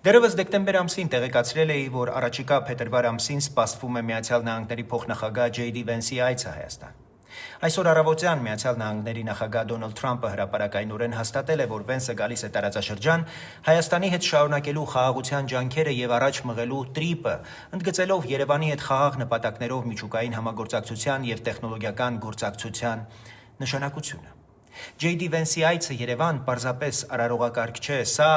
Դեռևս դեկտեմբեր ամսին տեղեկացրել էի, որ առաջիկա փետրվար ամսին սպասվում է Միացյալ Նահանգների փոխնախագահ Ջեյ Դի Վենսի այցը Հայաստան։ Այսօր առավոտյան Միացյալ Նահանգների նախագահ Դոնալդ Թրամփը հրապարակայնորեն հաստատել է, որ Վենսը գալիս է տարածաշրջան Հայաստանի հետ շարունակելու խաղաղության ջանքերը եւ առաջ մղելու տրիպը, ընդգծելով Երևանի հետ խաղաղ նպատակներով միջուկային համագործակցության եւ տեխնոլոգիական գործակցության նշանակությունը։ Ջեյ Դի Վենսի այցը Երևան պարզապես արարողակարգ չէ, սա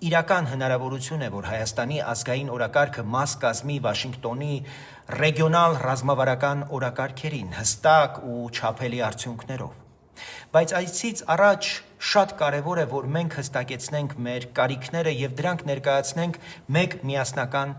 իրական հնարավորություն է, որ Հայաստանի ազգային օրակարգը մաս կազմի Վաշինգտոնի ռեգիոնալ ռազմավարական օրակարգերին, հստակ ու չափելի արդյունքներով։ Բայց այցից առաջ շատ կարևոր է, որ մենք հստակեցնենք մեր կարիքները եւ դրանք ներկայացնենք մեկ միասնական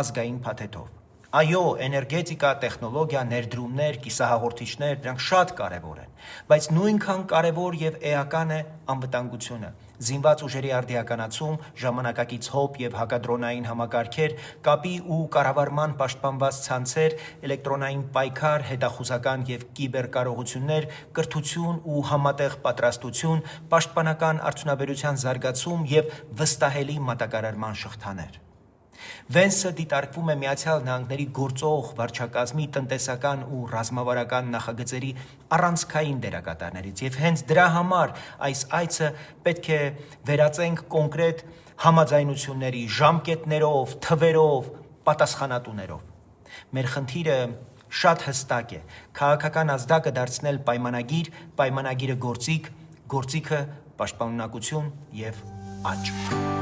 ազգային փաթեթով։ Այո, էներգետիկա, տեխնոլոգիա, ներդրումներ, կիսահաղորդիչներ, դրանք շատ կարևոր են, բայց նույնքան կարևոր եւ էական է անվտանգությունը։ Զինված ուժերի արդիականացում, ժամանակակից հոբ եւ հակադրոնային համակարգեր, կապի ու կառավարման պաշտպանված ցանցեր, էլեկտրոնային պայքար, հետախուզական եւ կիբերկարողություններ, կրթություն ու համատեղ պատրաստություն, պաշտպանական արդյունաբերության զարգացում եւ վստահելի մատակարարման շղթաներ։ Վենսը դիտարկվում է Միացյալ Նահանգների գործող վարչակազմի տնտեսական ու ռազմավարական նախագծերի առանցքային դերակատարներից եւ հենց դրա համար այս այցը պետք է վերածենք կոնկրետ համաձայնությունների, ժամկետներով, թվերով, պատասխանատուներով։ Մեր խնդիրը շատ հստակ է՝ քաղաքական ազդակը դարձնել պայմանագիր, պայմանագիրը գործիք, գործիքը պաշտպանունակություն եւ աճ։